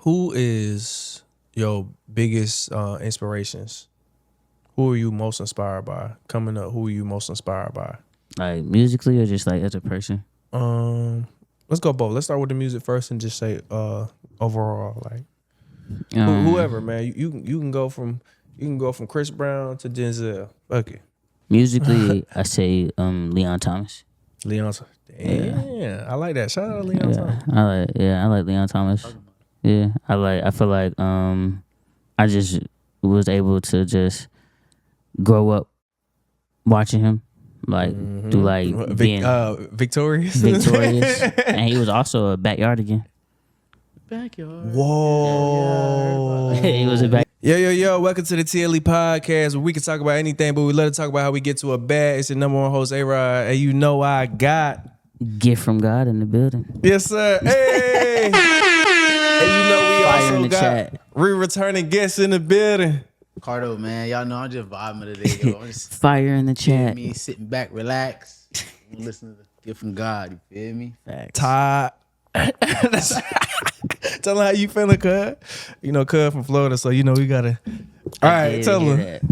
Who is your biggest inspirations? Who are you most inspired by? Coming up, who are you most inspired by? Like musically or just like as a person? Let's go both. Let's start with the music first and just say overall, like whoever, man. You can go from Chris Brown to Denzel. Fuck it. Musically, I say Leon Thomas. Leon. Yeah, I like that. Shout out to Leon Thomas. I like Leon Thomas. Yeah, I feel like I just was able to just grow up watching him, like do like being victorious, and he was also a backyardigan. Backyard. Whoa, He was a back. Yo, welcome to the Steadily podcast where we can talk about anything, but we love to talk about how we get to a bag. It's the number one host, A-Rod, and you know I got Gift4rmGod in the building. Yes, sir. Hey. And you know we Fire in also the got chat. returning guests in the building. Cardo, man, y'all know I'm just vibing today. Yo. I'm just Fire in the chat. me sitting back, relax, listening to Gift from God. You feel me? Facts. Todd. Tell them how you feeling, cuz. You know, cuz from Florida, so you know we gotta. All right, tell them.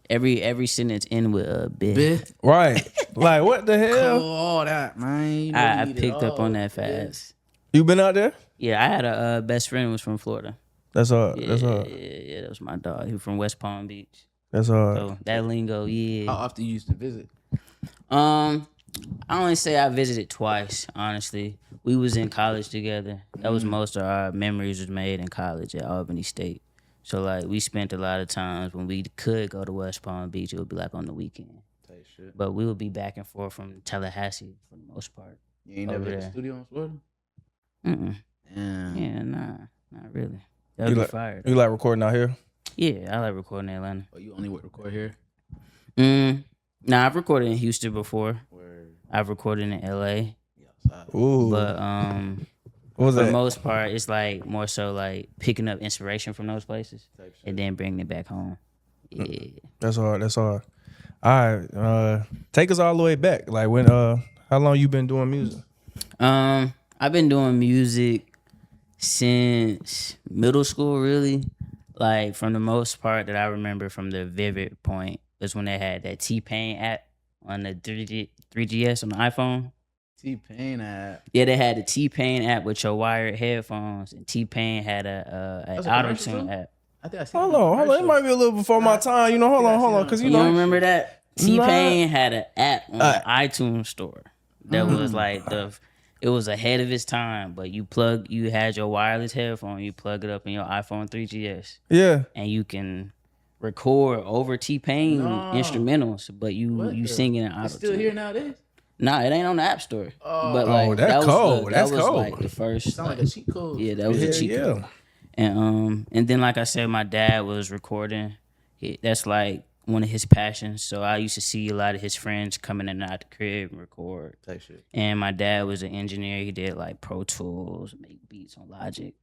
Every sentence end with a bit. Bit. Right. Like, what the hell? All that, man. You know I you need it picked up all. on that fast. You been out there? Yeah, I had a best friend who was from Florida. That's hard. Yeah, That's hard. Yeah, that was my dog. He was from West Palm Beach. That's hard. So that lingo, How yeah. often you used to visit? I only say I visited twice, honestly. We was in college together. That was most of our memories was made in college at Albany State. So like we spent a lot of times when we could go to West Palm Beach, it would be like on the weekend. Type shit. But we would be back and forth from Tallahassee for the most part. You ain't never over hit a there. studio in Florida? Mm-mm. Damn. Yeah, nah, not really. That would You be like, fired. you like recording out here? Yeah, I like recording in Atlanta. Oh, you only would record here? Nah, I've recorded in Houston before. Where? I've recorded in LA. Yeah, outside. Ooh. But what was for the that? most part, it's like more so like picking up inspiration from those places Type shit. and then bringing it back home. Yeah. That's hard. That's hard. All right. Take us all the way back. Like when how long you been doing music? I've been doing music since middle school, really. Like from the most part that I remember from the vivid point was when they had that T-Pain app on the 3GS on the iPhone. T-Pain app. Yeah, they had the T-Pain app with your wired headphones, and T-Pain had a That's a auto commercial tune too? app. I think I seen Hold it on. It might be a little before my time. You know, hold on. Because you You don't know. remember that? T-Pain had an app on the iTunes store that was like it was ahead of its time, but you had your wireless headphone, you plug it up in your iPhone 3GS, Yeah. and you can record over T-Pain instrumentals, but you sing it in auto. It's still here nowadays? Nah, it ain't on the App Store. But Oh, like that's that was cold. that That's was cold. like the first. Sound like a cheat code. Yeah, that was a cheat code. And then like I said, my dad was recording. That's like one of his passions. So I used to see a lot of his friends coming in and out the crib and record. Type shit. And my dad was an engineer. He did like Pro Tools, make beats on Logic.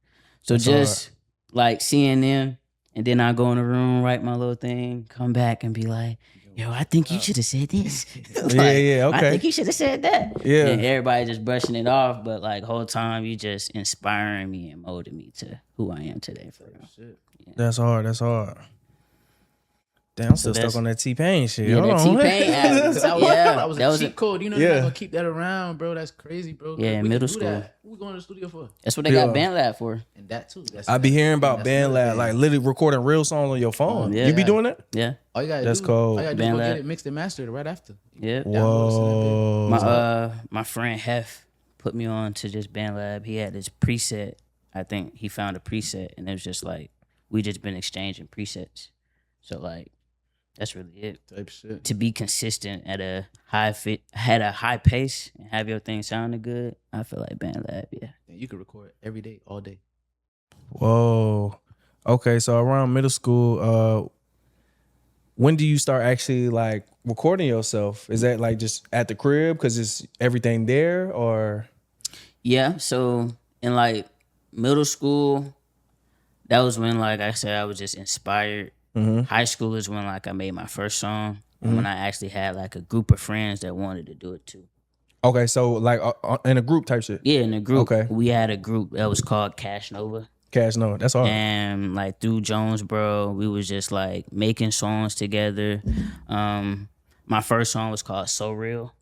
So That's just like seeing them, and then I go in the room, write my little thing, come back and be like, yo, I think you should have said this. Like, Yeah, okay. I think you should have said that. Yeah. And everybody just brushing it off, but like whole time you just inspiring me and molding me to who I am today for real. Shit. That's hard. Damn, I'm still stuck on that T-Pain shit. Yeah, Hold that on. T-Pain app. That was that a was cheat code. You know, Yeah. you're not gonna keep that around, bro. That's crazy, bro. Yeah, in We middle can do school. that. What we going to the studio for? That's what they got BandLab for. And that too. That's, I be hearing about that's BandLab, another like thing. literally recording real songs on your phone. Yeah. You be doing that? Yeah. All you gotta That's do, cold. All you gotta do is go BandLab. get it mixed and mastered right after. Yeah. Whoa. My friend Hef put me on to just BandLab. He had this preset. I think he found a preset, and it was just like we just been exchanging presets. So like that's really it. Type shit. To be consistent at a high pace and have your thing sounding good, I feel like BandLab. Yeah. And you can record every day, all day. Whoa. Okay, so around middle school, when do you start actually like recording yourself? Is that like just at the crib because it's everything there, or? Yeah. So in like middle school, that was when like I said I was just inspired. High school is when like I made my first song, and when I actually had like a group of friends that wanted to do it too. Okay, so like in a group type shit. Yeah, in a group. Okay. We had a group that was called Cash Nova. Cash no, that's hard. And like through Jonesboro, we was just like making songs together. My first song was called So Real.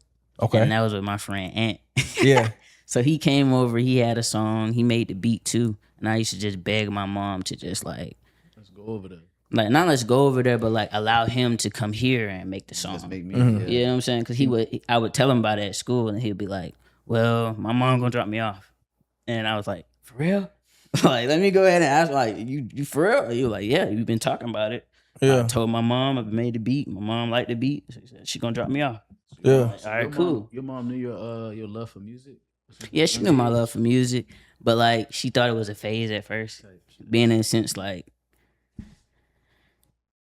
Okay. And that was with my friend Ant. Yeah. So he came over, he had a song, he made the beat too. And I used to just beg my mom to just like, Let's go over there. like not let's go over there, but like allow him to come here and make the song. Let's make me. You know what I'm saying? Because I would tell him about it at school, and he'd be like, "Well, my mom gonna drop me off," and I was like, "For real?" Like, let me go ahead and ask, like, you for real? You like, yeah, you've been talking about it. Yeah. I told my mom I made the beat. My mom liked the beat. She gonna drop me off. Yeah. Like, all right, cool. Your mom knew your love for music. Yeah, she knew my love for music, but like she thought it was a phase at first. Being in a sense like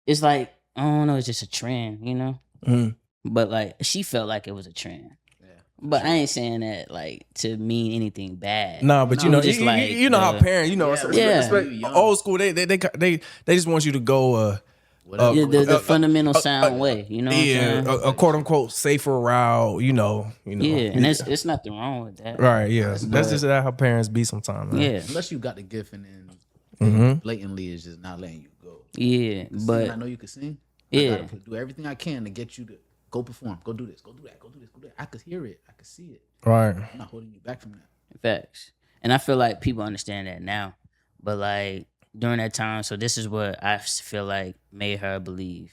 it's like I don't know, it's just a trend, you know. But like she felt like it was a trend. Yeah. But I ain't saying that like to mean anything bad. Nah, but you know, just like you know how parents, you know, old school, they just want you to go the fundamental sound way, you know. A quote unquote safer route, you know. Yeah, and it's nothing wrong with that. Right, yeah. That's just how parents be sometimes. Yeah. Unless you got the gift and then blatantly is just not letting you go. Yeah, but I know you can sing. Yeah. I gotta do everything I can to get you to go perform, go do this, go do that, go do this, go do that. I could hear it, I could see it. Right. I'm not holding you back from that. Facts. And I feel like people understand that now. But like during that time, so this is what I feel like made her believe.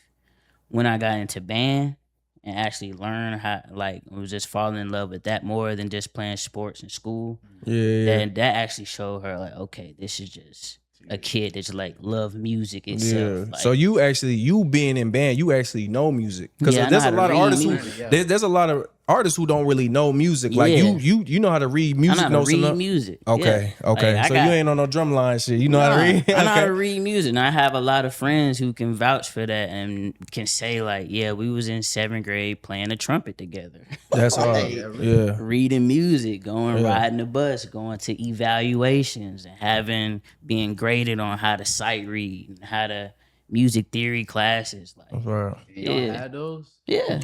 When I got into band and actually learned how, like, was just falling in love with that more than just playing sports in school. Yeah. Then that actually showed her, like, okay, this is just a kid that's like love music itself. Yeah. Like, So you being in band, you actually know music because Yeah, I there's know a how lot to of read artists music. there's a lot of artists who don't really know music. Like Yeah. you know how to read I music know how notes to read enough? music. Okay, Yeah. okay. Like, So you ain't on no drum line shit. You know how to read? I know how Okay. to read music. And I have a lot of friends who can vouch for that and can say like, yeah, we was in 7th grade playing the trumpet together. That's hard. Yeah. Reading music, riding the bus, going to evaluations and being graded on how to sight read and how to music theory classes. Like, That's right. And y'all had those? yeah.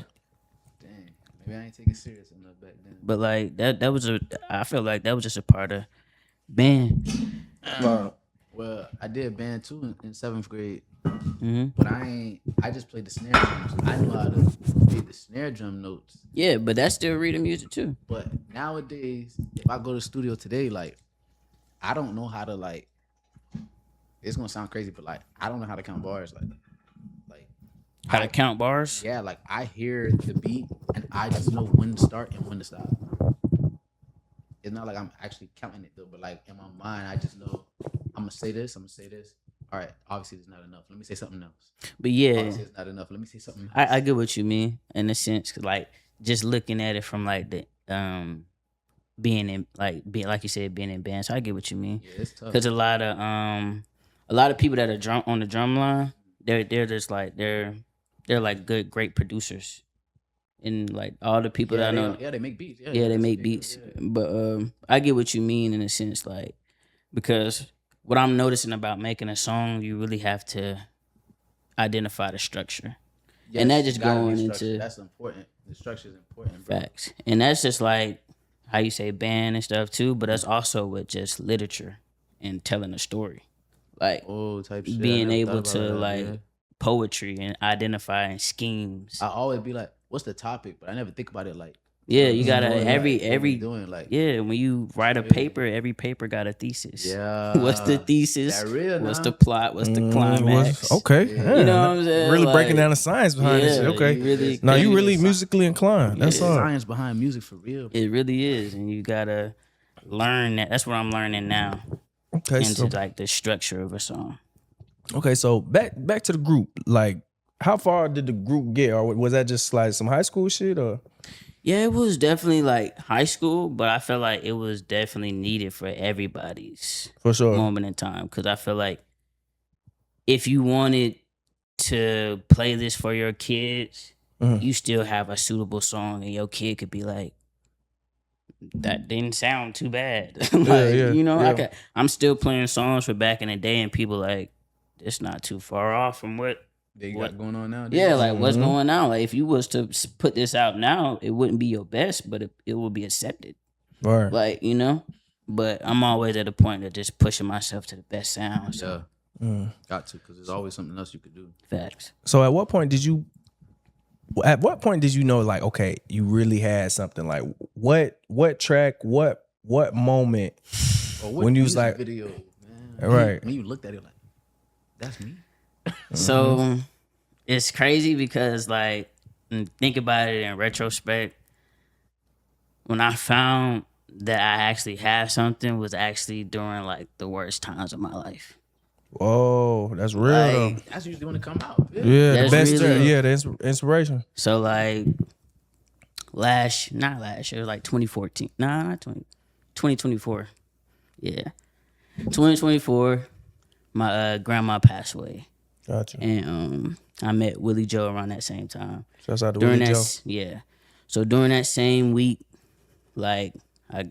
Dang. Maybe I ain't taking serious enough back then. But like I feel like that was just a part of band. Well, I did band too in 7th grade. Mm-hmm. But I just played the snare drums. I knew how to read the snare drum notes. Yeah, but that's still reading music too. But nowadays, if I go to the studio today, like, I don't know how to, like, it's gonna sound crazy, but like, I don't know how to count bars. Like How to count bars? yeah, like I hear the beat and I just know when to start and when to stop. It's not like I'm actually counting it though, but like in my mind, I just know I'm gonna say this, I'm gonna say this. All right, obviously it's not enough. Let me say something else. But yeah, Obviously it's not enough. Let me say something else. I get what you mean in a sense, 'cause like just looking at it from like the being in like you said, being in band. So I get what you mean. Yeah, it's tough. Because a lot of people that are on the drum line, they're just like they're like great producers, and like all the people that I know, they make beats. yeah, they make beats. Yeah. But I get what you mean in a sense, like because what I'm noticing about making a song, you really have to identify the structure. And that just gotta be going structure. into That's important. The structure is important, bro. facts, and that's just like how you say band and stuff too. But that's also with just literature and telling a story, like Oh, type shit. I being never able thought to about that, like yeah. poetry and identifying schemes. I always be like, "What's the topic?" But I never think about it like. Yeah, you gotta like, every what we doing like. yeah. When you write a paper, every paper got a thesis. Yeah. What's the thesis? That real, What's nah? the plot? What's the climax? Okay. Yeah. You know what I'm saying? Really Like, breaking down the science behind this yeah, shit. Okay. you really Now you can't really even musically inclined. That's There's all. science behind music for real. It really is, and you gotta learn that. That's what I'm learning now Okay. into So like the structure of a song. okay. So back to the group. Like, how far did the group get, or was that just like some high school shit, or? Yeah, it was definitely like high school, but I feel like it was definitely needed for everybody's For sure. moment in time. Because I feel like if you wanted to play this for your kids, you still have a suitable song, and your kid could be like, "That didn't sound too bad." Like, yeah, you know, yeah. I'm still playing songs for back in the day, and people like, it's not too far off from what. They What? got going on now. Yeah, like what's going on? Like if you was to put this out now, it wouldn't be your best, but it would be accepted. Right. Like, you know? but I'm always at a point of just pushing myself to the best sound. So Yeah, got to, because there's always something else you could do. facts. So at what point did you know, like, okay, you really had something? Like, what track, what moment Or what when you was music like, video, man? right? When you looked at it, like, that's me. So it's crazy because like think about it in retrospect. When I found that I actually had something was actually during like the worst times of my life. Oh, that's real though. Like, That's usually when it come out. Yeah. Yeah, the That's best. really- Yeah, the inspiration. so like not last year, it was like 2014. Nah, not 2024. Yeah. 2024, my grandma passed away. Gotcha. And I met Willie Joe around that same time. Shouts out to During Willie that Joe. yeah. So during that same week, like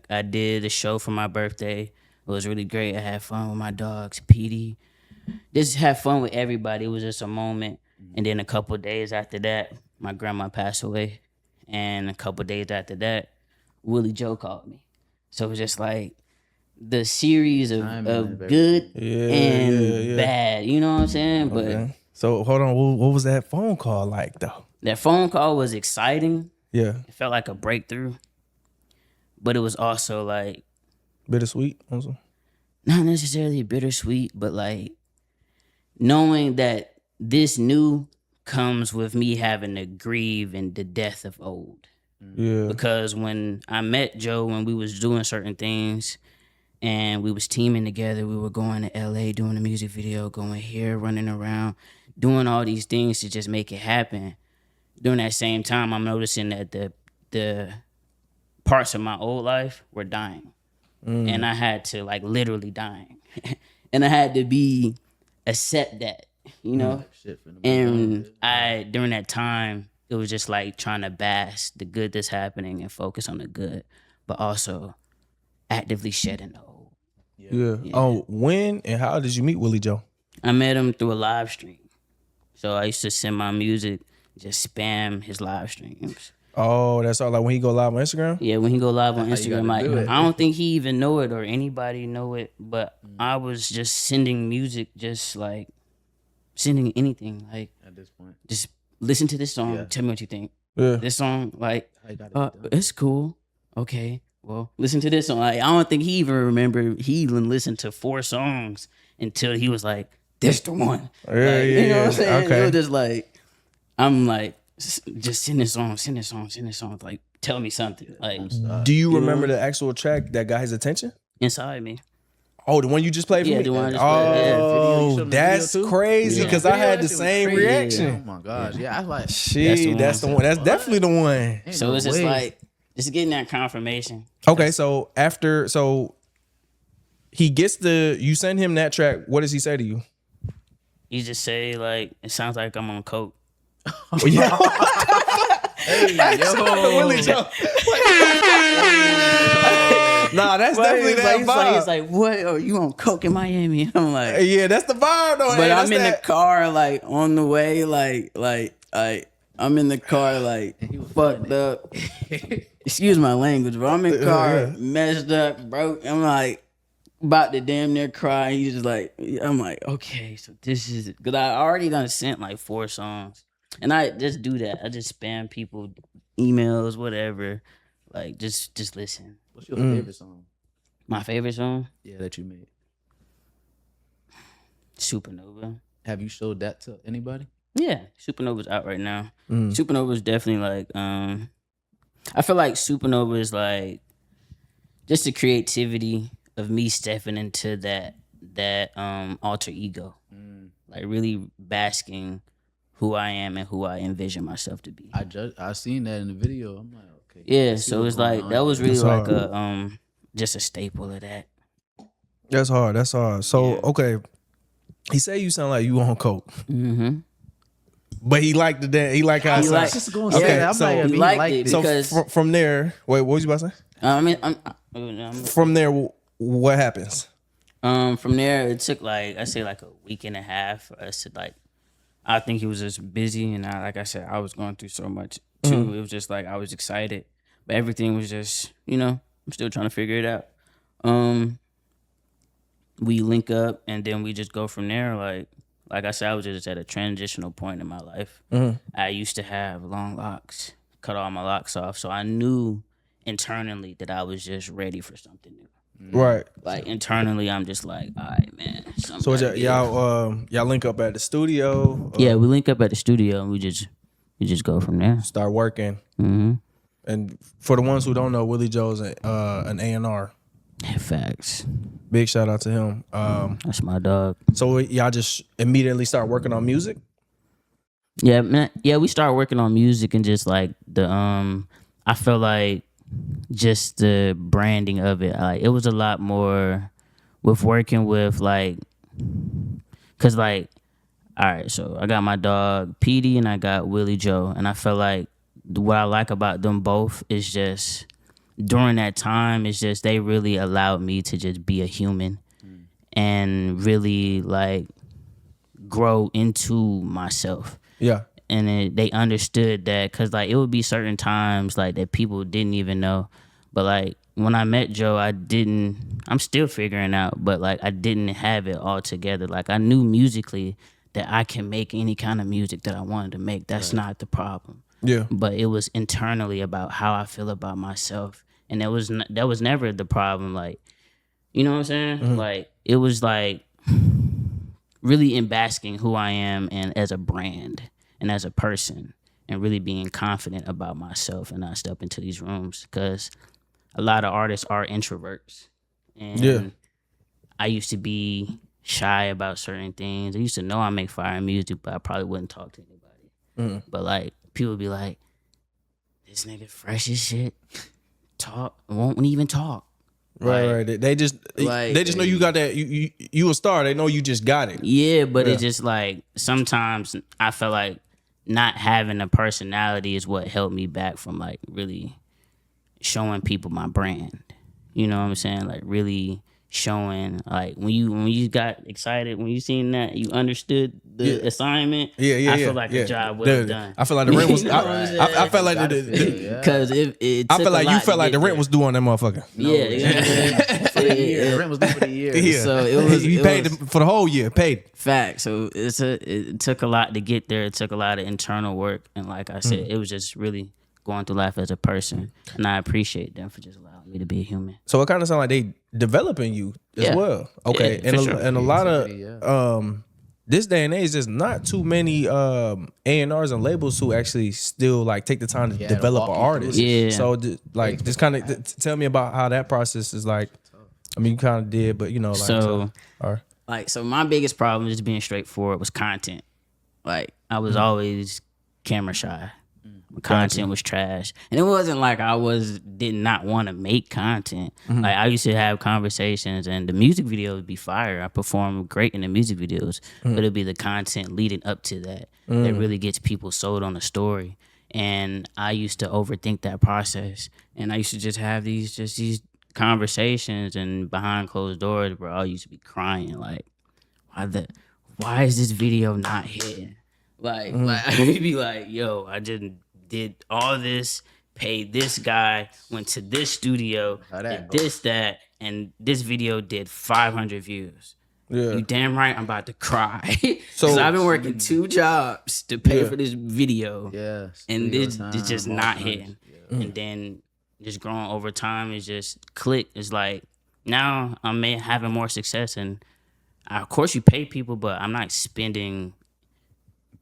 I did a show for my birthday. It was really great. I had fun with my dogs, Petey. Just had fun with everybody. It was just a moment. And then a couple of days after that, my grandma passed away. And a couple of days after that, Willie Joe called me. So it was just like the series of Timing, good Yeah, and yeah. bad. You know what I'm saying? But Okay. So hold on, what was that phone call like though? that phone call was exciting. Yeah, It felt like a breakthrough. But it was also like bittersweet. Also. not necessarily bittersweet, but like knowing that this new comes with me having to grieve in the death of old. Yeah, Because when I met Joe, when we was doing certain things and we was teaming together, we were going to LA, doing a music video, going here, running around, doing all these things to just make it happen. During that same time, I'm noticing that the parts of my old life were dying. And I had to like literally dying. And I had to accept that, you know? Shit for the And during that time, it was just like trying to bask the good that's happening and focus on the good, but also actively shedding the old. yeah. Oh, when and how did you meet Willie Joe? I met him through a live stream. So I used to send my music, just spam his live streams. Oh, that's all. Like when he go live on Instagram. Yeah, when he go live on That's how you Instagram, gotta do it. I don't think he even know it or anybody know it, but I was just sending music, just like sending anything, like at this point. just listen to this song, Yeah. tell me what you think. Yeah. This song, like, How you gotta get done. it's cool. Okay, well, listen to this song. Like, I don't think he even remembered. He even listened to 4 songs until he was like, "This the one." Yeah, Like, yeah, you know what I'm saying? Okay. It was just like, I'm like, just send this song, send this song, send this song. Like, tell me something. Like, Do you remember the actual track that got his attention? inside me. Oh, the one you just played for Yeah, me? the one I just played, yeah. Video, you Oh, showed him the that's video too? crazy Yeah. because I Video, had that the shit was same crazy. reaction. Oh my gosh. Yeah, I was like, Shit, that's the one. That's definitely the one. ain't So no it's just way. like, just getting that confirmation. Okay, so he gets you send him that track. What does he say to you? You just say, like, it sounds like I'm on coke. Hey, yo. Willie Joe. Nah, that's definitely that vibe. It's like, what? Oh, you on coke in Miami? And I'm like, Yeah, that's the vibe though. but Hey, I'm that's in that. the car, like on the way, I'm in the car, like he was fucked up. Excuse my language, but I'm in the car, Yeah. messed up, broke. I'm like about to damn near cry. He's just like, I'm like, okay, so this is because I already done sent like 4 songs, and I just do that. I just spam people emails, whatever. Like just listen. What's your favorite song? My favorite song, Yeah, that you made. Supernova. Have you showed that to anybody? Yeah, Supernova's out right now. Supernova's definitely like I feel like Supernova is like just the creativity of me stepping into that alter ego. Like really basking who I am and who I envision myself to be. I seen that in the video. I'm like, okay. Yeah, I see so what's it's going like on that was here. really That's like hard. a just a staple of that. That's hard. That's hard. So Yeah. okay, he say you sound like you on coke, Mm-hmm. but he liked the dance. He like how it He sound. liked- I was just going to Okay, say that. I'm so like, he if he liked liked it it. So because- from there, wait, what was you about to say? I mean, I'm From there, what happens? From there, it took like I say like a week and a half for us to like. I think he was just busy, and like I said, I was going through so much too. It was just like I was excited, but everything was just I'm still trying to figure it out. We link up and then we just go from there. Like I said, I was just at a transitional point in my life. I used to have long locks, cut all my locks off, so I knew internally that I was just ready for something new. Right. Like internally, I'm just like, all right, man. So is that, y'all link up at the studio? Yeah, we link up at the studio and we just go from there. Start working. Mm-hmm. And for the ones who don't know, Willie Joe's an A&R. Facts. Big shout out to him. That's my dog. So y'all just immediately start working on music? Yeah, man. Yeah, we started working on music and just like the I feel like just the branding of it. Like it was a lot more with working with like, cause like, all right, so I got my dog PD and I got Willie Joe, and I feel like what I like about them both is just during that time, it's just they really allowed me to just be a human and really like grow into myself. Yeah. And they understood that, because like it would be certain times like that people didn't even know, but like when I met Joe, I'm still figuring out, but like I didn't have it all together. Like I knew musically that I can make any kind of music that I wanted to make. That's not the problem. Yeah. But it was internally about how I feel about myself, and that was never the problem. Like, you know what I'm saying? Like it was like really embasking who I am and as a brand and as a person, and really being confident about myself. And I step into these rooms because a lot of artists are introverts, and I used to be shy about certain things. I used to know I make fire music, but I probably wouldn't talk to anybody. But like people would be like, "This nigga fresh as shit, won't even talk." Right. They just know you got that. You a star. They know you just got it. Yeah, but it's just like sometimes I feel like not having a personality is what held me back from like really showing people my brand. You know what I'm saying? Like really showing, like when you got excited, when you seen that, you understood the assignment. I feel like the job well done. I feel like the rent was. I felt like because it I felt like you felt like the rent was due on that motherfucker. The rent was due for the year. Yeah. So it was. You paid for the whole year. Paid. Fact. So it took a lot to get there. It took a lot of internal work, and like I said, it was just really going through life as a person, and I appreciate them for just allowing me to be a human. So it kind of sounds like they developing you as well. Okay, Yeah, and a lot of this day and age, there's not too many A&Rs and labels who actually still like take the time to develop an artist. Yeah. So like just kind of tell me about how that process is like. I mean, you kind of did, but you know, like so my biggest problem, just being straightforward, was content. Like I was always camera shy. Content was trash, and it wasn't like I did not want to make content. Like I used to have conversations, and the music video would be fire. I performed great in the music videos, but it'd be the content leading up to that that really gets people sold on the story. And I used to overthink that process, and I used to just have these conversations, and behind closed doors, bro, I used to be crying like, why is this video not hitting? Like I'd be like, yo, I did all this, paid this guy, went to this studio, did this, that, and this video did 500 views. Yeah. You damn right I'm about to cry. So I've been working 2 jobs to pay for this video. Yeah. And it's just not hitting. Yeah. And then just growing over time is just click. It's like now I'm having more success, and of course you pay people, but I'm not spending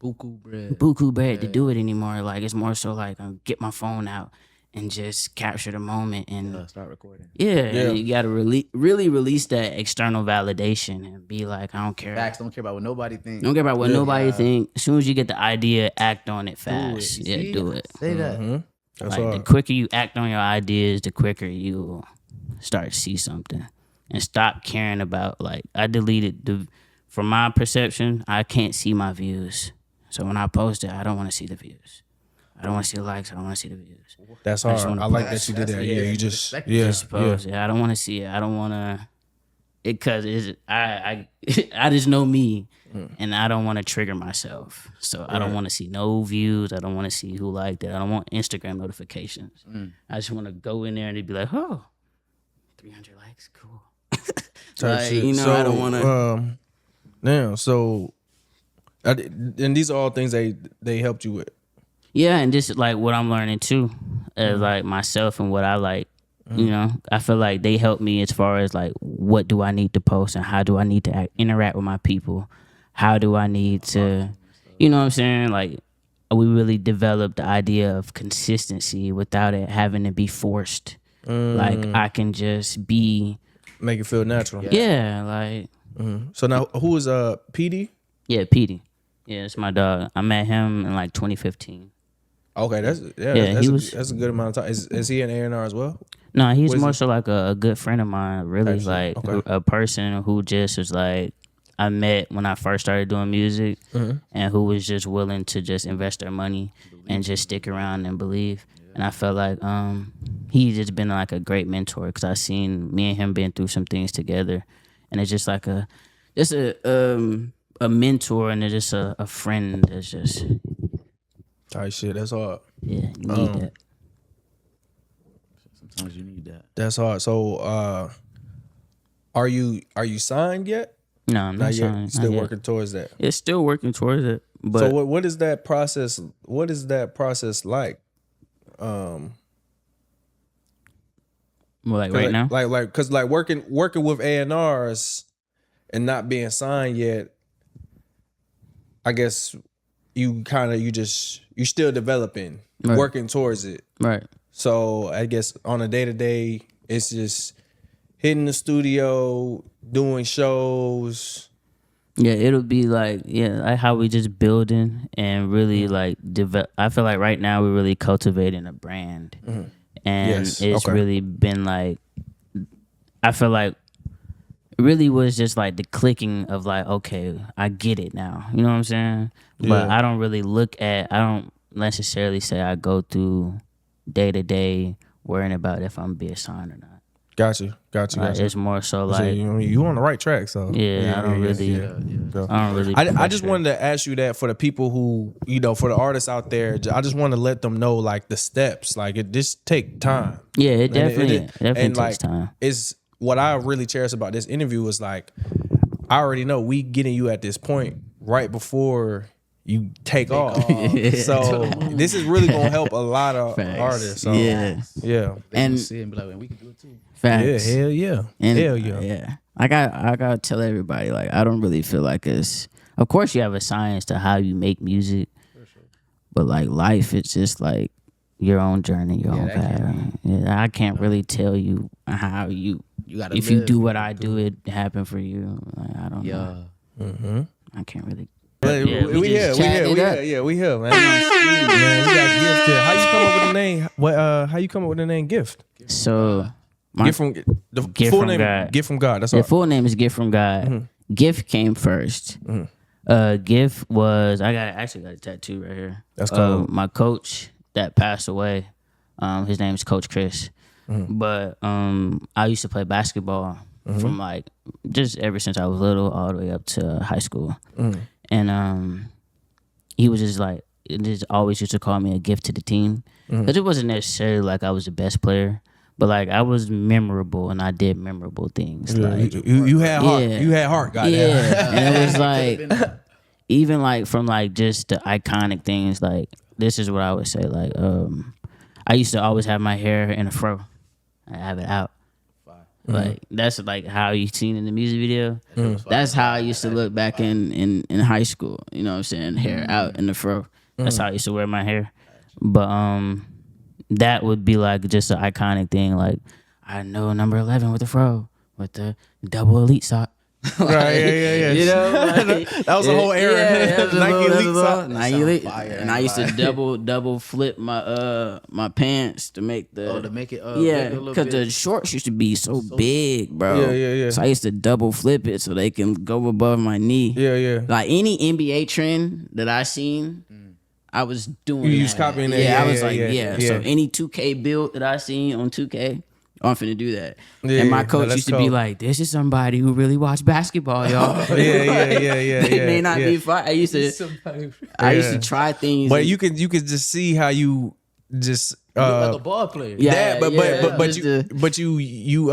buku bread to do it anymore. Like it's more so like I get my phone out and just capture the moment and start recording. And you gotta really release that external validation and be like, I don't care. Facts, don't care about what nobody thinks. Don't care about what nobody think. As soon as you get the idea, act on it fast. Do it. Say that. That's like the quicker you act on your ideas, the quicker you start to see something, and stop caring about, like I deleted from my perception, I can't see my views. So when I post it, I don't want to see the views. I don't want to see the likes. I don't want to see the views. That's hard. I like that you did that. Yeah, you just post it. I don't want to see it. I don't want to. Because I just know me, and I don't want to trigger myself. So I don't want to see no views. I don't want to see who liked it. I don't want Instagram notifications. I just want to go in there and be like, oh, 300 likes, cool. Type Like, shit. you know, I don't want to. Damn. So, and these are all things they helped you with. Yeah, and just like what I'm learning too, as like myself and what I like. You know, I feel like they help me as far as like what do I need to post and how do I need to interact with my people. How do I need to, you know what I'm saying? Like, we really developed the idea of consistency without it having to be forced. Like, I can just be. Make it feel natural. Yeah, like. So now, who is PD? Yeah, Petey. Yeah, it's my dog. I met him in like 2015. Okay, that's a good amount of time. Is he an A&R as well? No, he's What is more he? so like a good friend of mine, really. Type shit. Like Okay. a person who just was like, I met when I first started doing music and who was just willing to just invest their money and just stick around and believe. And I felt like he just been like a great mentor because I seen me and him been through some things together. And it's just like a mentor and it's just a friend that's just, Type shit. That's hard. yeah, you need that. Sometimes you need that. That's hard. So, are you signed yet? No, I'm not Not yet. signed, Still not yet. working towards that. It's still working towards it. But So what is that process? What is that process like? like right now? because working with A&Rs and not being signed yet. I guess you still developing, Right. working towards it. Right. So I guess on a day-to-day, it's just hitting the studio, doing shows. Yeah, it'll be like how we just building and really like develop. I feel like right now we're really cultivating a brand, and Yes, it's okay. really been like, I feel like it really was just like the clicking of like, okay, I get it now. You know what I'm saying? But Yeah. I don't really I don't necessarily say I go through day to day worrying about if I'm being signed or not. Got you. Like, it's more so So, like, you on the right track. So I don't really. So, I don't really. I just pressure. wanted to ask you that for the people who, for the artists out there, I just want to let them know like the steps. Like it just take time. Yeah, it And definitely and takes like, time. It's what I really cherish about this interview is like, I already know we getting you at this point right before you take off. So this is really gonna help a lot of Facts. artists. So, Yeah. yeah. They And- and see it and be like, "Man, we can do it too." Facts. Yeah, hell yeah. And, hell yeah. Yeah. I gotta tell everybody, like, I don't really feel like it's, of course you have a science to how you make music, but like life, it's just like your own journey, your own that can't path. Yeah, I can't really tell you how you gotta if you live, do what I do, it happen for you. Like, I don't know. Yeah. I can't really. But Yeah, we here, just we chatting here, it up. we here, man. Man, we got Gift here. How you come up with the name? How you come up with the name Gift? So Gift from the Gift full from name. God. Gift from God. That's the all. full name is Gift from God. Gift came first. Gift was I actually got a tattoo right here. That's cool. My coach that passed away. His name is Coach Chris. But I used to play basketball from like just ever since I was little all the way up to high school. And he was just like always used to call me a gift to the team. Because it wasn't necessarily like I was the best player, but like I was memorable and I did memorable things. Like You had heart. Yeah. You had heart. Goddamn. yeah, and it was like even like from like just the iconic things. Like this is what I would say. Like I used to always have my hair in a fro. I have it out. Like that's like how you seen in the music video. That's how I used to look back in high school. You know what I'm saying? Hair out in the fro. That's how I used to wear my hair. But that would be like just an iconic thing. Like I know number 11 with the fro with the double elite sock. Right, yeah. You know, like, That was a whole era. that was a Nike little- that Elite was a sock. little- Nike Elite. fire, And I used to like- double flip my pants to make the To make it yeah, big a little because the bit. shorts used to be so big, bro. Yeah. So I used to double flip it so they can go above my knee. Yeah. Like any NBA trend that I seen, I was doing. You that. was copying that. Yeah, Yeah, I was yeah, like, yeah. So any 2K build that I seen on 2K, I'm finna do that. Yeah, and my no, coach that's used to be cold. like, "This is somebody who really watch basketball, y'all." Yeah. They may not be fine. I used to try things. But and- you could just see how you just Look like a ball player. Yeah, that, but yeah, but just you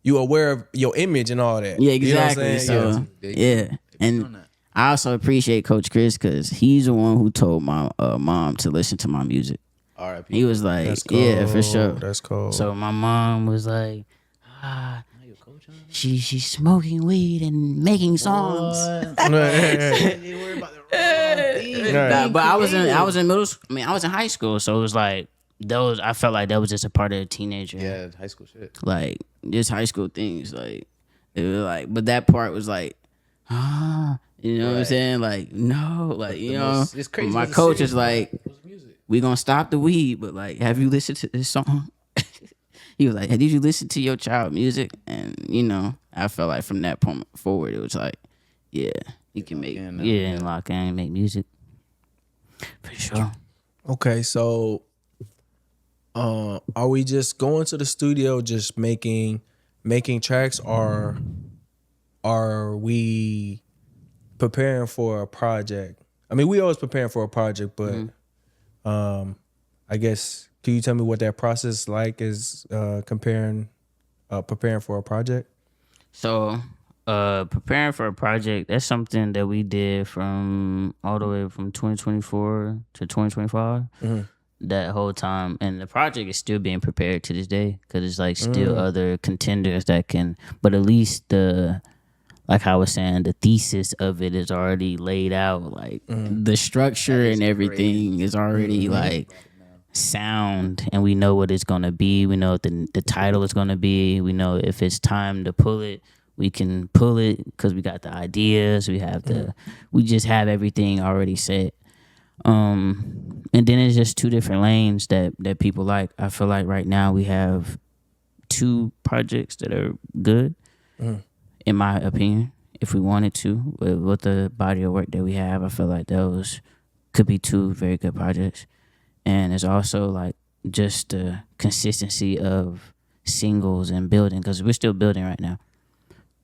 you aware of your image and all that. Yeah, You know what I'm exactly. saying? So They yeah, doing and that. I also appreciate Coach Chris because he's the one who told my mom to listen to my music. R.I.P. He was like, That's cool. yeah, for sure. That's cool. So my mom was like, Now you a coach, huh? she's smoking weed and making songs. They worry about the wrong thing. Right. But I was in middle school. I mean, I was in high school, so it was like those. I felt like that was just a part of a teenager. Yeah, high school shit. Like just high school things. Like it was like, but that part was like, you know what I'm Right. saying? Like no, like you know, It's crazy. my it's a coach serious is like, part. It was music. we gonna stop the weed, but like, have you listened to this song? He was like, did you listen to your child music? And you know, I felt like from that point forward, it was like, yeah, you can make, in now, and lock in and make music for sure. Okay, so are we just going to the studio just making tracks, or are we preparing for a project? I mean, we always preparing for a project, but I guess can you tell me what that process like is preparing for a project? So, preparing for a project, that's something that we did from all the way from 2024 to 2025. That whole time, and the project is still being prepared to this day because it's like still other contenders that can, but at least like I was saying, the thesis of it is already laid out. Like the structure and everything is already like sound, and we know what it's gonna be. We know what the title is gonna be. We know if it's time to pull it, we can pull it because we got the ideas. We have we just have everything already set. And then it's just two different lanes that people like. I feel like right now we have two projects that are good, in my opinion. If we wanted to, with the body of work that we have, I feel like those could be two very good projects. And it's also like just the consistency of singles and building, because we're still building right now.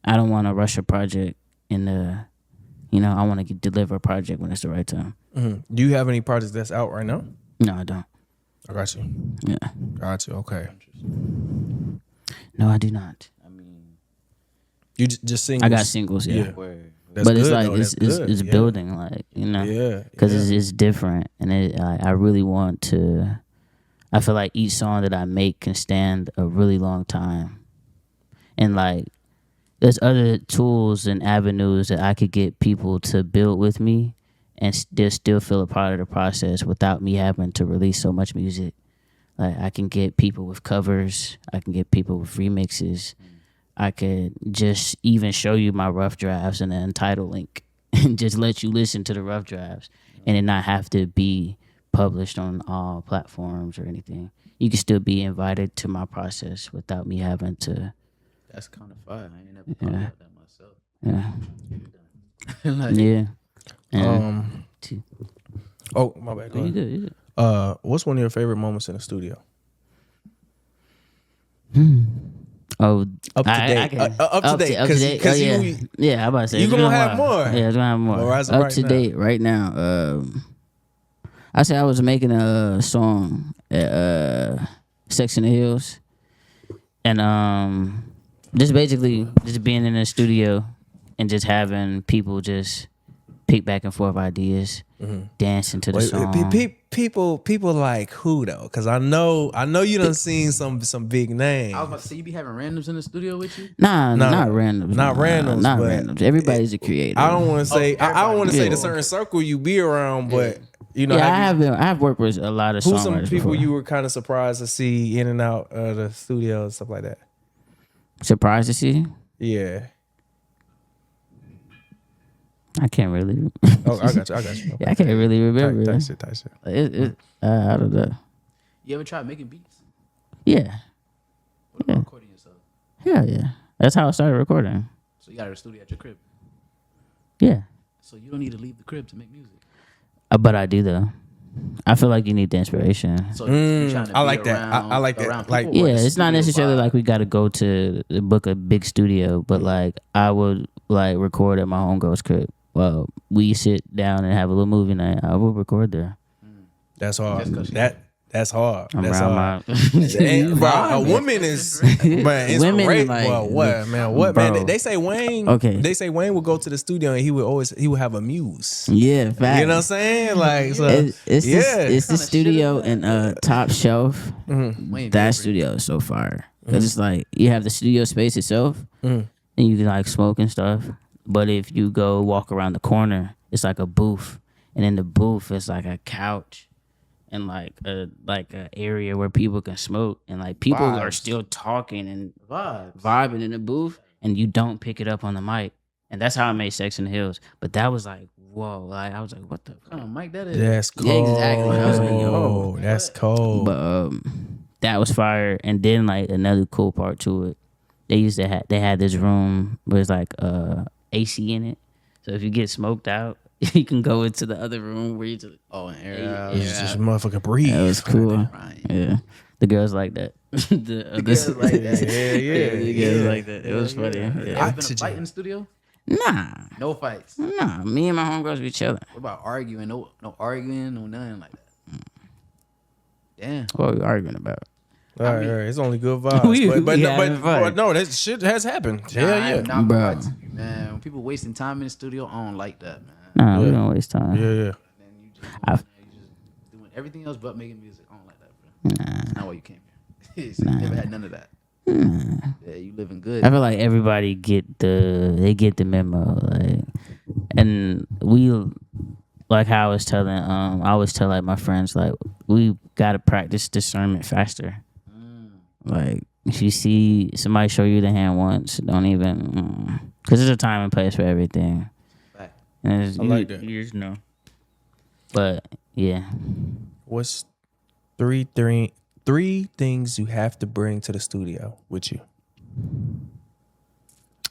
I don't want to rush a project I want to deliver a project when it's the right time. Do you have any projects that's out right now? No, I don't. I got you. Yeah. Got you. Okay. No, I do not. I mean, You just sing. I got singles, yeah. word. That's But good, it's like though. it's That's good. it's Yeah. building, like Yeah. because it's different, and I really want to. I feel like each song that I make can stand a really long time, and like there's other tools and avenues that I could get people to build with me, and still feel a part of the process without me having to release so much music. Like I can get people with covers, I can get people with remixes. I could just even show you my rough drafts and the Untitled link and just let you listen to the rough drafts and it not have to be published on all platforms or anything. You can still be invited to my process without me having to. That's kind of fire. I ain't never thought about that myself. Yeah. Like, Yeah. Oh, my bad. Go You ahead. good, you good. What's one of your favorite moments in the studio? Oh, Up to date. I can- Up to date. Up to date. 'cause yeah. you- Yeah, I'm about to say you it's gonna been a have while. more. Yeah, it's gonna have more. Well, as of Up right to now. date right now. I said I was making a song at Sex in the Hills, and just basically just being in the studio and just having people just pick back and forth ideas, dancing to the song. People like who though? Because I know you done seen some big names. I was about to say, you be having randoms in the studio with you? Nah, not randoms. Not randoms, Not but randoms. Everybody's a creator. I don't want to say I don't want to say Yeah. the certain circle you be around, but you know, Yeah, I have worked with a lot of who's some songwriters people before. you were kind of surprised to see in and out of the studio and stuff like that? Surprised to see? Yeah. I can't really. Oh, I got you. Okay. Yeah, I can't really remember. Tight shit. I don't know. You ever tried making beats? Yeah, What about recording yourself? hell yeah. That's how I started recording. So you got a studio at your crib. Yeah, So you don't need to leave the crib to make music. but I do though. I feel like you need the inspiration. So you trying to I be like that. around- I like that. around Like- people or Yeah, the it's not studio necessarily vibe? like we got to go to book a big studio, but like I would like record at my homegirl's crib. Well, we sit down and have a little movie night. I will record there. That's all. Just 'cause she- That's That's hard. I'm That's around hard. my And, bro, a woman is man. Women, like, Well, what man? What bro. man? They say Wayne. Okay. They say Wayne would go to the studio and he would have a muse. Yeah, fact. You know what I'm saying? Like, so It's yeah. it's the Kinda studio shit is and Top Shelf. Wayne That Bakery. studio is so fire. Cause it's like you have the studio space itself, and you can like smoke and stuff. But if you go walk around the corner, it's like a booth, and in the booth it's like a couch, and like a area where people can smoke, and like people are Vibes. still talking and Vibes. vibing in the booth, and you don't pick it up on the mic, and that's how I made Sex in the Hills. But that was like, whoa, like I was like, what the fuck? Oh, Mike, that is. That's cold. Yeah, exactly. I was like, yo. That's cold. But that was fire. And then like another cool part to it, they had this room where it's like AC in it. So if you get smoked out, you can go into the other room where you just Oh, and air out. It's just motherfucking breathe. that was cool. Right. Yeah. The girls like that. the girls like that. The girls like that. It was funny. Ever Yeah. been a Oxygen. fight in the studio? Nah. No fights. Me and my homegirls be chilling. What about arguing? No arguing, no nothing like that. Damn. What are we arguing about? All right, it's only good vibes. We but having fun. but no, that shit has happened. Hell Nah, yeah. I'm not Bro. gonna lie to you, man. When people wasting time in the studio, I don't like that, man. Nah, we don't waste time. Yeah, yeah. And then you just, you just doing everything else but making music. I don't like that, bro. That's not why you came here. So you never had none of that. Yeah, you living good. I feel like everybody get the memo, like, and we like how I was telling like my friends, like we gotta practice discernment faster. Like if you see somebody show you the hand once, don't even because there's a time and place for everything. Fact. And it's, I like that. You just know. But yeah, What's three things you have to bring to the studio with you?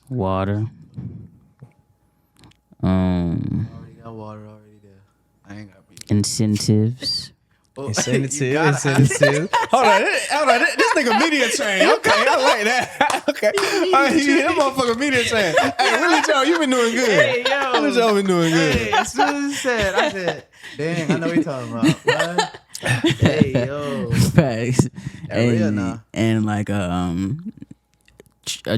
water. Already got water already there. I ain't got beat. Incentives. Oh, Incentive. you gotta have- Hold on. This nigga media train. Okay, I like that. Okay. That motherfucker media train. Hey, Willie Joe, you been doing good. Hey, yo. Willie Joe been doing good. Hey, as soon as I said, dang, I know what you're talking about. What? Hey, yo. Facts. That real now. And like a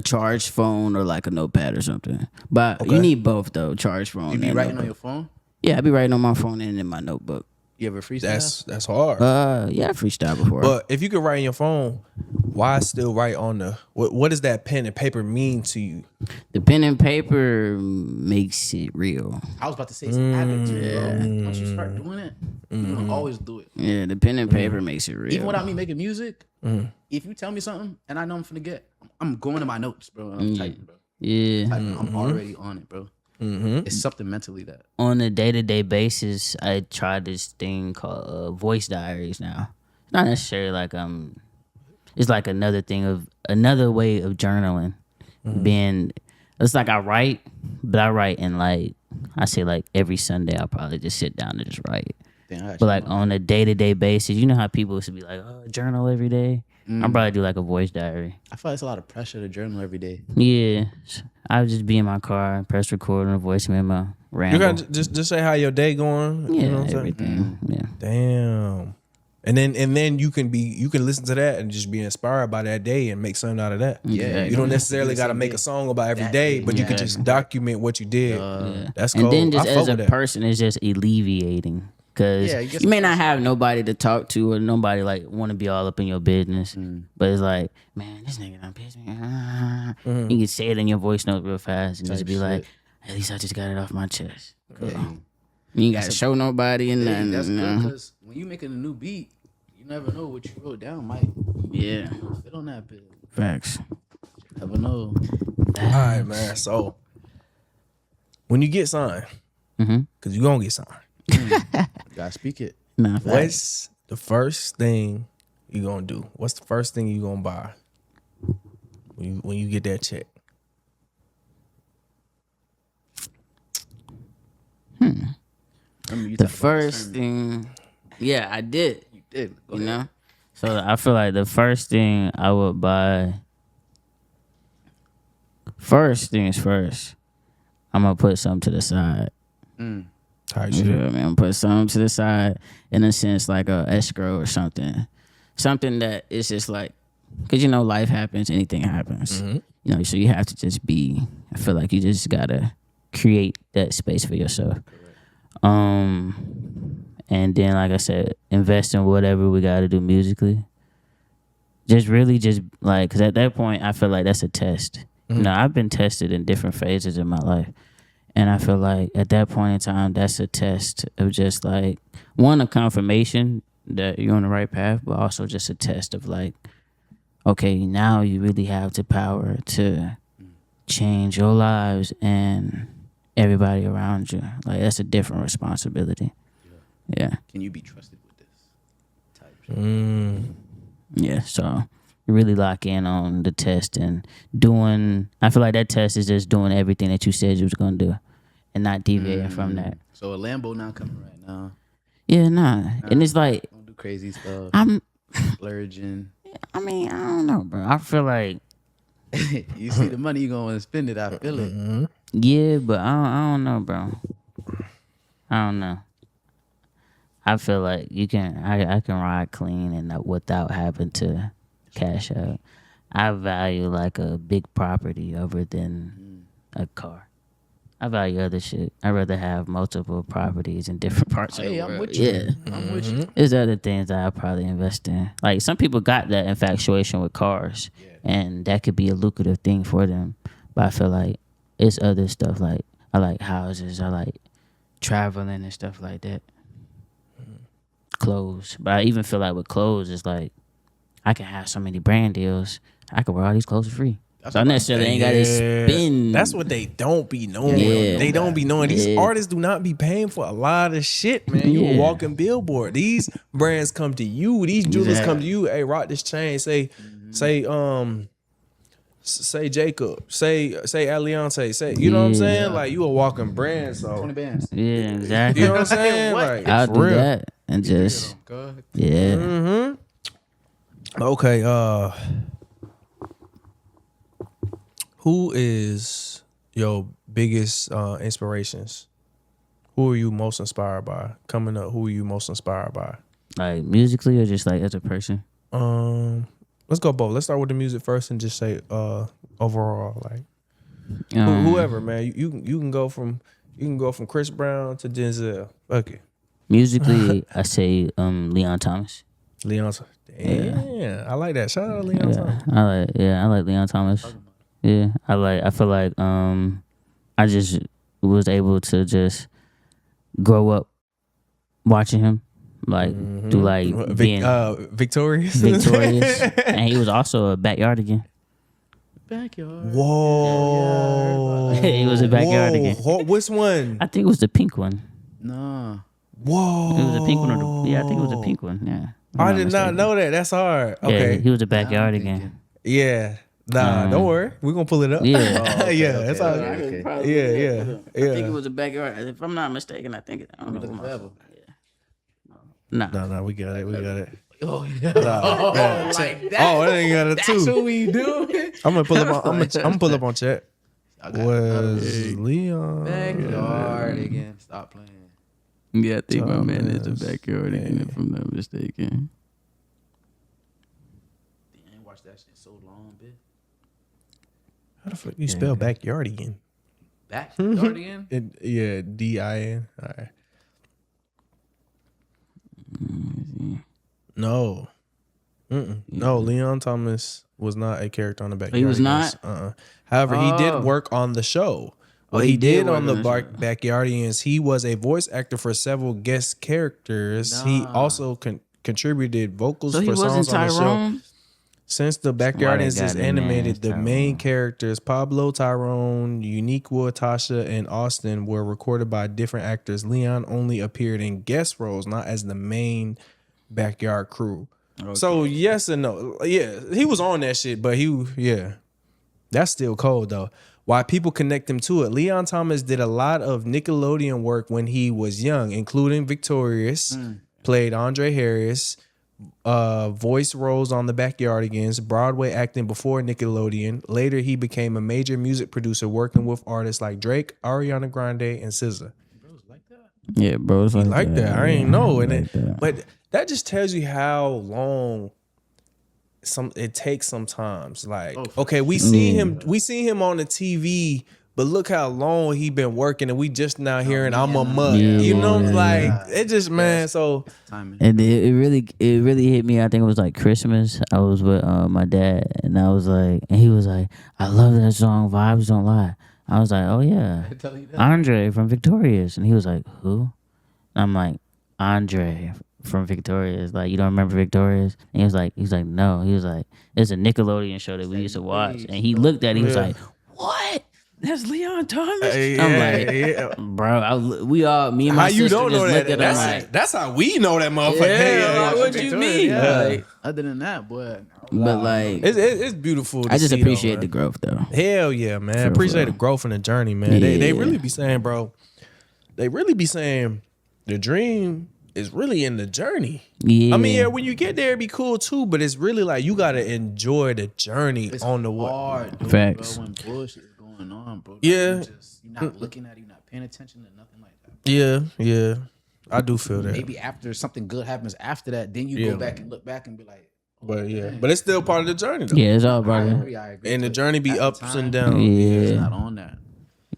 charged phone or like a notepad or something. But Okay. you need both though, charged phone. You be and writing on notebook. your phone? Yeah, I be writing on my phone and in my notebook. You ever freestyle? That's hard. Yeah, I freestyle before. But if you could write on your phone, why still write on the what does that pen and paper mean to you? the pen and paper makes it real. I was about to say it's an attitude, bro. Once you start doing it, you're gonna always do it. Yeah, the pen and paper makes it real. Even without me making music, if you tell me something and I know I'm finna get, I'm going to my notes, bro. And I'm typing, bro. Yeah. I'm already on it, bro. It's something mentally that. On a day-to-day basis, I try this thing called voice diaries now. It's not necessarily like it's like another way of journaling. Being it's like I write, but I write in like I say like every Sunday I'll probably just sit down and just write. Damn, I got But you. like on a day-to-day basis, you know how people used to be like, oh, journal every day? I'll probably do like a voice diary. I feel like it's a lot of pressure to journal every day. Yeah. I would just be in my car, press record on a voice memo, ramble. You gotta just say how your day going. yeah, You know what I'm saying? everything. Yeah. Damn. And then you can listen to that and just be inspired by that day and make something out of that. Yeah, You don't necessarily got to make a song about every That day, day, but you can just document what you did. Yeah. That's cool. And then just I fuck as a with that. person, it's just alleviating. Because Yeah, you get you may some not have nobody to talk to or nobody like want to be all up in your business. But it's like, man, this nigga done pissed me. You can say it in your voice note real fast and just Type be like, shit. at least I just got it off my chest. Cool. You ain't got to show nobody and Hey, nothing. that's you good know? because when you making a new beat, you never know what you wrote down, Mike. Yeah. Fit on that bit. Facts. Never know. All right, man. So when you get signed, because you're going to get signed, Gotta speak it. Nah, facts. what's the first thing you going to do? What's the first thing you going to buy when you get that check? Remember you The talked about first discernment. thing, yeah, I did. You did. Go You ahead. know? So I feel like the first thing I would buy, first things first, I'm going to put something to the side. Type You shit. feel me? I'm put something to the side in a sense like a escrow or something. Something that is just like, because you know life happens, anything happens. Mm-hmm. You know, so you have to just be. I feel like you just gotta create that space for yourself. And then like I said, invest in whatever we gotta do musically. Just really just like, because at that point I feel like that's a test. You know, I've been tested in different phases in my life. And I feel like at that point in time, that's a test of just like, one, a confirmation that you're on the right path, but also just a test of like, okay, now you really have the power to change your lives and everybody around you. Like, that's a different responsibility. Yeah. Can you be trusted with this type shit? Yeah. So you really lock in on the test and doing, I feel like that test is just doing everything that you said you was going to do and not deviating from that. So a Lambo not coming right now. Yeah, nah. And it's like, Don't do crazy stuff. I'm, Splurging. I mean, I don't know, bro. I feel like, You see the money, you gonna spend it. I feel it. yeah, but I don't know, bro. I don't know. I feel like you can, I can ride clean and without having to cash out. I value like a big property over than a car. I value other shit. I'd rather have multiple properties in different parts of the Hey, world. I'm with you. Yeah. I'm with you. There's other things that I probably invest in. Like some people got that infatuation with cars, and that could be a lucrative thing for them. But I feel like it's other stuff. Like I like houses. I like traveling and stuff like that. Clothes, but I even feel like with clothes, it's like I can have so many brand deals. I can wear all these clothes for free. So I necessarily ain't got to spend. That's what they don't be knowing. Yeah. They don't be knowing. These Yeah. artists do not be paying for a lot of shit, man. You a Yeah. walking billboard. These brands come to you. These jewelers come to you. Hey, rock this chain. Say Jacob. Say Alliance. Say, you know what I'm saying? Like you a walking brand. So 20 bands. Yeah, exactly. you know what I'm saying? What? Like I'll for do real. that and just yeah. Okay. Who is your biggest inspirations? Who are you most inspired by? Coming up, who are you most inspired by? Like musically or just like as a person? Let's go both. Let's start with the music first and just say overall, like whoever, man. You can go from Chris Brown to Denzel. Okay. Musically, I say Leon Thomas. Leon. Damn, I like that. Shout out to Leon Thomas. I like Leon Thomas. Yeah, I feel like I just was able to just grow up watching him, like through like being Victorious. victorious, and he was also a backyardigan. Backyard. Whoa. He was a backyardigan. Whoa. Which one? I think it was the pink one. No. Whoa. It was the pink one. I think it was the pink one. Yeah. I did not know that. That's hard. Okay. Yeah, he was a Now I'm backyardigan. thinking. Yeah. Nah, don't worry. We're gonna pull it up. Yeah. Oh, okay, yeah, okay, that's all. okay, okay. Yeah. I think it was a backyard. If I'm not mistaken, I think I don't know. Forever. Nah. No, we got it. Oh yeah. Nah, man, like check. that. Oh, that ain't got it That's too. what we do. I'm gonna pull up on. I'm gonna pull up on chat. I got Was Leon backyard again. Stop playing. Yeah, I think my man is a Thomas. backyardigan, if I'm not mistaken. I ain't watched that shit so long, bitch. How the fuck you spell backyard again? Backyard again? Yeah, DIN. All right. No. No, Leon Thomas was not a character on the Backyardigans. He was not? However, he did Oh. work on the show. What he he did did work on the on the show. Backyardigans, he was a voice actor for several guest characters. He also contributed vocals So he for songs wasn't on the show. Tyrone? Since the Why they Backyardigans got is their animated, names the Tyrone? main characters Pablo, Tyrone, Uniqua, Tasha, and Austin were recorded by different actors. Leon only appeared in guest roles, not as the main backyard crew. So yes and no. Yeah, he was on that shit, but that's still cold though. Why people connect him to it? Leon Thomas did a lot of Nickelodeon work when he was young, including Victorious, played Andre Harris, voice roles on the Backyardigans, Broadway acting before Nickelodeon. Later, he became a major music producer, working with artists like Drake, Ariana Grande, and SZA. Bros like that? Yeah, bro. It's He like that. I ain't know. And like that. but that just tells you how long it takes sometimes. Like, okay, we see him on the TV, but look how long he been working, and we just now hearing I'm a mud. You know, like it just man. So Timing. And it really hit me. I think it was like Christmas. I was with my dad, and I was like, and he was like, I love that song. Vibes Don't Lie. I was like, oh yeah, Tell you that. Andre from Victorious, and he was like, who? And I'm like, Andre from Victorious. Like, you don't remember Victorious? And he was like, no. He was like, it's a Nickelodeon show that we used to watch. And he looked at it, he was like, what? That's Leon Thomas. I'm like, bro, me and my how sister you don't know just that? looked at him like, That's how we know that motherfucker. yeah, like, what you mean? Yeah. Like, Other than that, but like, It's beautiful. To I just see, appreciate though, the growth though. Hell yeah, man. Appreciate the growth and the journey, man. They really be saying, bro. They really be saying the dream is really in the journey. Yeah. I mean, yeah, when you get there, it'd be cool too, but it's really like you gotta enjoy the journey it's on the hard, way. dude, Facts. Bro, when bullshit is going on, bro. Like, Yeah. you're not looking at it, you're not paying attention to nothing like that. Yeah. I do feel that. Maybe after something good happens after that, then you go back and look back and be like, But yeah. But it's still part of the journey though. Yeah, it's all I about agree. And the journey be At the ups time, and downs. It's Yeah. not on that.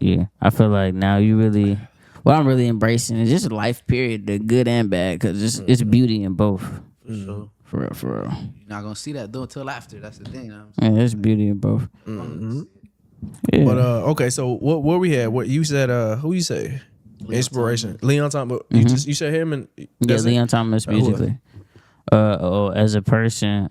Yeah. I feel like now you really, what I'm really embracing is just life period, the good and bad, because it's beauty in both. So For real. you're not gonna see that though until after. That's the thing. You know what I'm saying? Yeah, there's beauty in both. Mm-hmm. Yeah. But okay, so what we had? What you said? Who you say? Inspiration. Leon Thomas. You said him and that's it? Leon Thomas musically. As a person,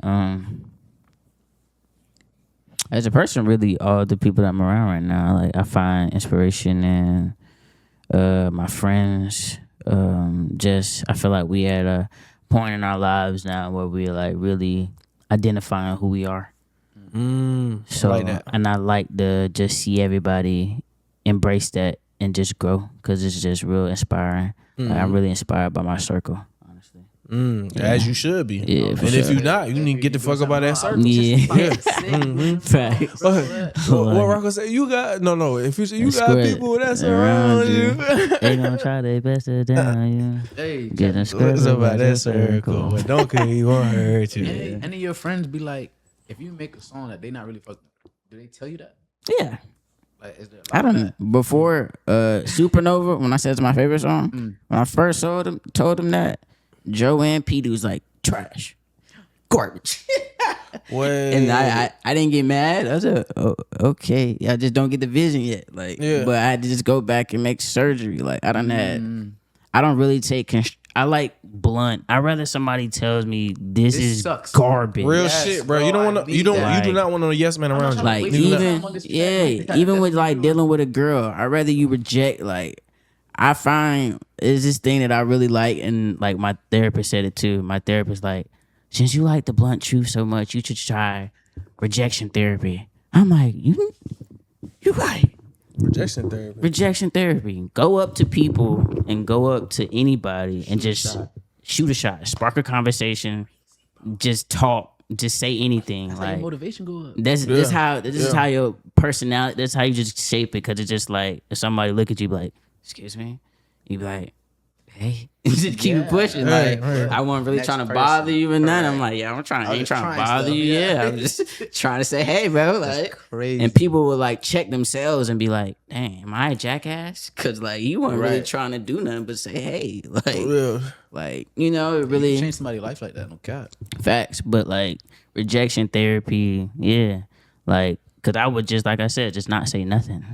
really all the people that I'm around right now, like I find inspiration in my friends. Just I feel like we at a point in our lives now where we're like really identifying who we are. So I like that. and I like to just see everybody embrace that and just grow because it's just real inspiring. Like, I'm really inspired by my circle, honestly. As you should be. Yeah, for and if sure. you not, you need to get the fuck up out of that circle. Yeah. Facts. What Rocco said? You got no. If you say you got Square people that's around you, They gonna try their best to down you. Hey, Get them what's squares about that circle? But don't cause he won't hurt you. and then your friends be like, if you make a song that they not really fucking, do they tell you that? Yeah. Like, is there I don't before Supernova, when I said it's my favorite song, when I first told them that, Joe and Pete was like, trash. Garbage. And I didn't get mad. I was like, oh, okay. I just don't get the vision yet. Like, but I had to just go back and make surgery. Like, I don't really take I like blunt. I'd rather somebody tells me this is sucks. garbage. Real shit, bro. You don't want to. You do not want a yes man around you. Like Wait, even with like dealing with a girl, I'd rather you reject. Like I find is this thing that I really like, and like my therapist said it too. My therapist like, since you like the blunt truth so much, you should try rejection therapy. I'm like, you right. Rejection therapy. Go up to people and go up to anybody and just shoot a shot, spark a conversation, just talk, just say anything. That's like how your motivation go up. this is how your personality. That's how you just shape it. Because it's just like if somebody look at you, be like, excuse me, you be like, hey, just keep it pushing. Like I wasn't really trying to bother you and that. I'm like, yeah, ain't trying to bother you. Yeah, I'm just trying to say, hey, bro, like crazy. And people will like check themselves and be like, dang, am I a jackass? Because like you weren't really trying to do nothing but say, hey, like you know, it really change somebody's life like that. No cap. facts. But like rejection therapy, yeah, like because I would just like I said, just not say nothing.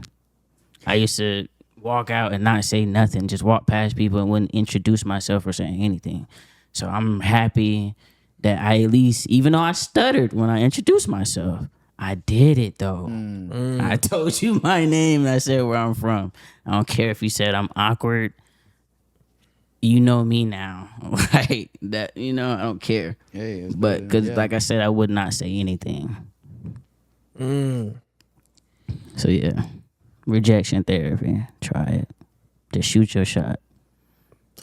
I used to walk out and not say nothing, just walk past people and wouldn't introduce myself or say anything. So I'm happy that I at least, even though I stuttered when I introduced myself, I did it though. I told you my name and I said where I'm from. I don't care if you said I'm awkward. You know me now. Like that, you know, I don't care. Yeah, But because like I said, I would not say anything. So yeah. Rejection therapy. Try it. Just shoot your shot.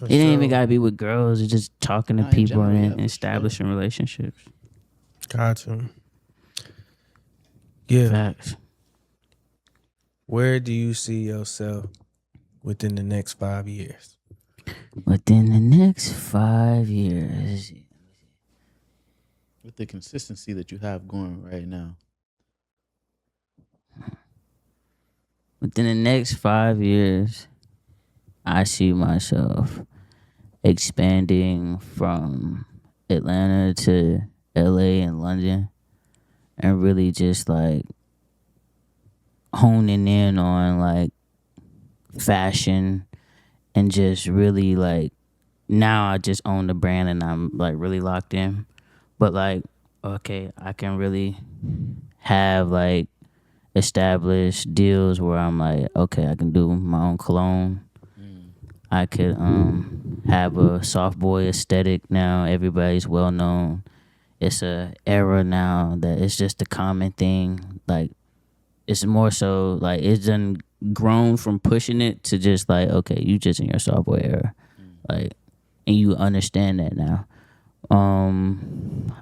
It ain't even gotta be with girls. It's just talking to people and establishing relationships. Got you. Yeah. Facts. Where do you see yourself within the next 5 years? Within the next 5 years. With the consistency that you have going right now. Within the next 5 years, I see myself expanding from Atlanta to LA and London and really just like honing in on like fashion and just really like now I just own the brand and I'm like really locked in. But like, okay, I can really have like established deals where I'm like, okay, I can do my own cologne. I could have a soft boy aesthetic now. Everybody's well known. It's a era now that it's just a common thing. Like it's more so like it's done grown from pushing it to just like, okay, you just in your soft boy era. Like and you understand that now.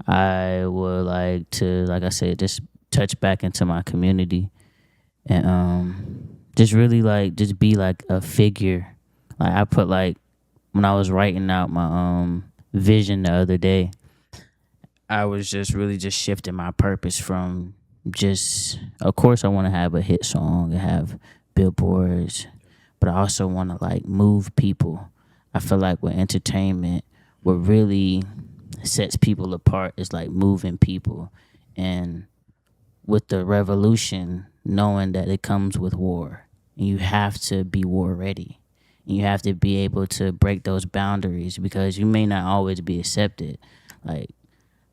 I would like to, like I said, just touch back into my community and just really like just be like a figure. Like I put like when I was writing out my vision the other day, I was just really just shifting my purpose from just, of course I want to have a hit song and have billboards, but I also want to like move people. I feel like with entertainment, what really sets people apart is like moving people. And with the revolution, knowing that it comes with war, and you have to be war ready. And you have to be able to break those boundaries because you may not always be accepted. Like,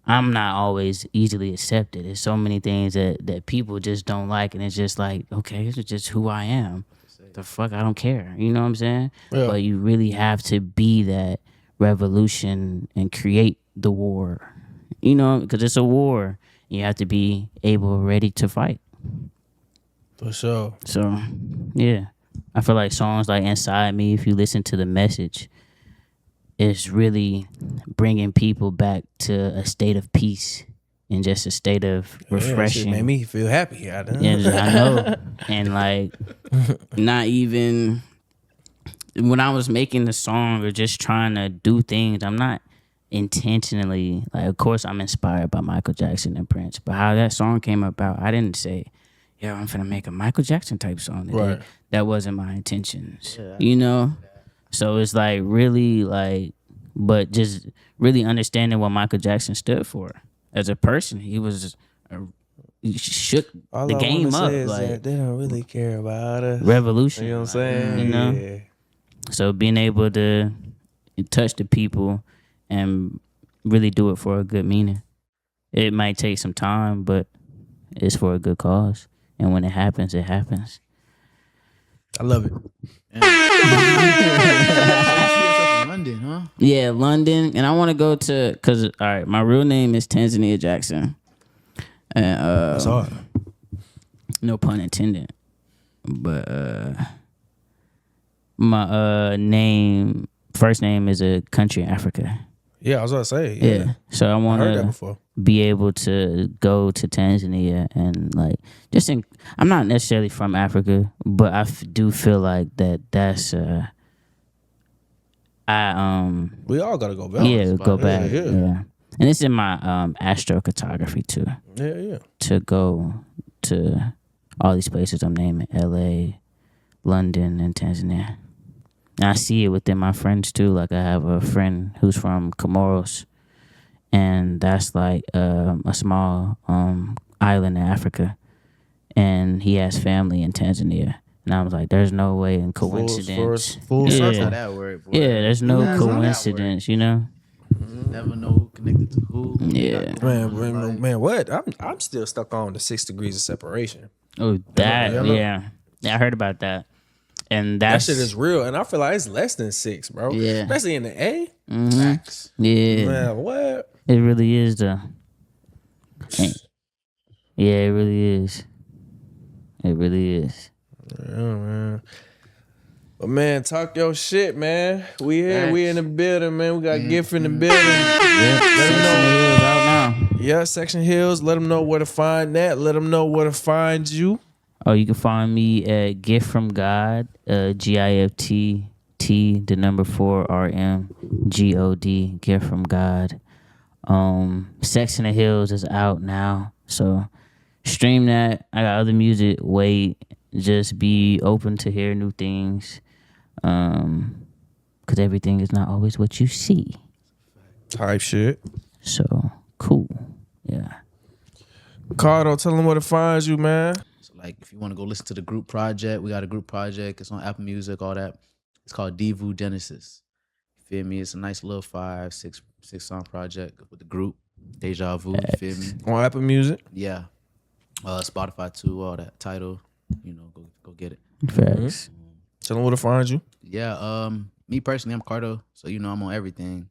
I'm not always easily accepted. There's so many things that people just don't like, and it's just like, okay, this is just who I am. The fuck, I don't care. You know what I'm saying? Yeah. But you really have to be that revolution and create the war. You know, because it's a war. You have to be ready to fight. For sure. So, yeah. I feel like songs like Inside Me, if you listen to the message, it's really bringing people back to a state of peace and just a state of refreshing. Yeah, made me feel happy. Yeah, I know. And like, not even when I was making the song or just trying to do things, I'm not intentionally, like, of course I'm inspired by Michael Jackson and Prince, but how that song came about, I didn't say, yo, I'm finna make a Michael Jackson type song today. Right. That wasn't my intentions, Yeah. you know? So it's like really like, but just really understanding what Michael Jackson stood for as a person. He was, he shook All the I game wanna up. say is Like, that they don't really care about us. revolution. You know what I'm saying? You know? Yeah. So being able to touch the people and really do it for a good meaning. It might take some time, but it's for a good cause. And when it happens, it happens. I love it. In London, huh? Yeah, London. And I want to go to, because, all right, my real name is Tanzania Jackson. And, That's hard. no pun intended. But my first name is a country in Africa. Yeah, I was about to say. Yeah. Yeah. So I I want heard that to before. be able to go to Tanzania and like just in, I'm not necessarily from Africa, but I do feel like that's We all gotta go back. go back. Yeah. Yeah. And it's in my astrocartography too, Yeah. to go to all these places I'm naming: LA, London, and Tanzania. And I see it within my friends too. Like I have a friend who's from Comoros, and that's like a small island in Africa, and he has family in Tanzania. And I was like, "There's no way in coincidence." Full Yeah. That's how that work, boy. Yeah, there's no That's how that coincidence, you know. work. Never know who connected to who. Yeah. Man, what? I'm still stuck on the 6 degrees of separation. Oh, that Yeah. yeah, I heard about that, and That that's shit is real, and I feel like it's less than 6, bro. Yeah. Especially in the A. Facts. yeah. Man, what? It really is though. Yeah, it really is. It really is. Yeah, man. But man, talk your shit, man. We here, we in the building, man. We got Gift in the building. Yeah, Section Hills out now. Yeah, Section Hills. Let them know where to find that. Let them know where to find you. Oh, you can find me at Gift4rmGod, GIFT Gift4rmGod, Gift from God. Sex in the Hills is out now, so stream that. I got other music. Wait, just be open to hear new things, because everything is not always what you see. Type shit. So cool, yeah. Cardo, tell them where to find you, man. So like, if you want to go listen to the group project, we got a group project. It's on Apple Music, all that. It's called Divu Genesis. You feel me? It's a nice little 5-6 song project with the group Deja Vu. You feel me? On Apple Music. Yeah. Spotify too. All that title. You know, go get it. Facts. Tell them where to find you. Yeah. Me personally, I'm Cardo, so you know I'm on everything.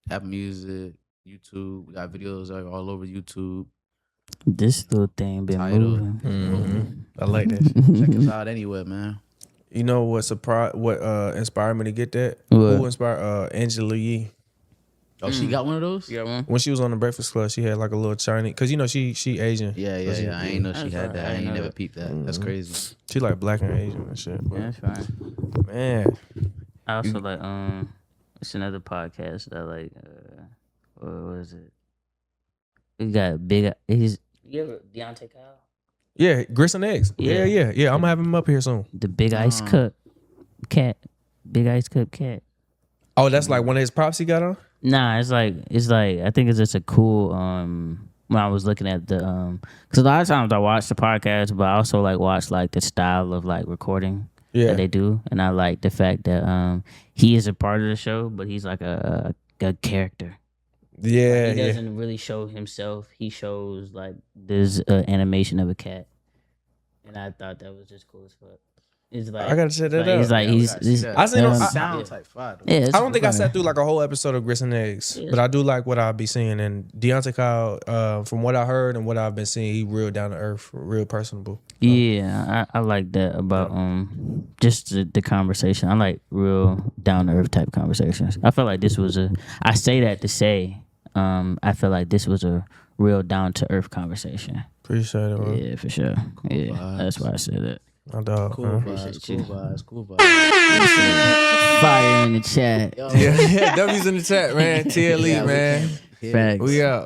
Apple Music, YouTube. We got videos all over YouTube. This little thing been Title. moving. I like that shit. Check us out anywhere, man. You know what inspired me to get that? What? Who inspired Angela Yee? Oh, she got one of those? You got one? When she was on the Breakfast Club, she had like a little Chinese, cause you know she Asian. Yeah. I ain't know she That's had right. that. I I ain't ain't know never that. peeped that. That's crazy. She like black and Asian and shit. But, Yeah, that's fine. man, I also like it's another podcast that I like. What was it? We got big. You ever Deontay Kyle? yeah, grits and eggs. Yeah. I'm gonna have him up here soon. The Big Ice Cup cat. Big Ice Cup cat. Oh, that's like one of his props he got on. Nah, it's like I think it's just a cool when I was looking at the because a lot of times I watch the podcast, but I also like watch like the style of like recording Yeah, that they do, and I like the fact that he is a part of the show, but he's like a character. yeah, He doesn't really show himself. He shows like this animation of a cat, and I thought that was just cool as fuck. It's like I gotta check that out. He's like Yeah, we he's. gotta see he's that. I seen him. Sound type fire. yeah, it's I don't think I fun. sat through like a whole episode of Grits and Eggs, Yeah. but I do like what I'll be seeing. And Deontay Kyle, from what I heard and what I've been seeing, he real down to earth, real personable. Yeah, I like that about just the conversation. I like real down to earth type conversations. I feel like this was I say that to say I feel like this was a real down to earth conversation. Appreciate it, bro. Yeah, for sure. Yeah, vibes. that's why I said that. My dog. Cool man. vibes, cool vibes. Fire in the chat. Yo. Yeah, W's in the chat, man. TLE, Yeah, we man. can- Facts. We out.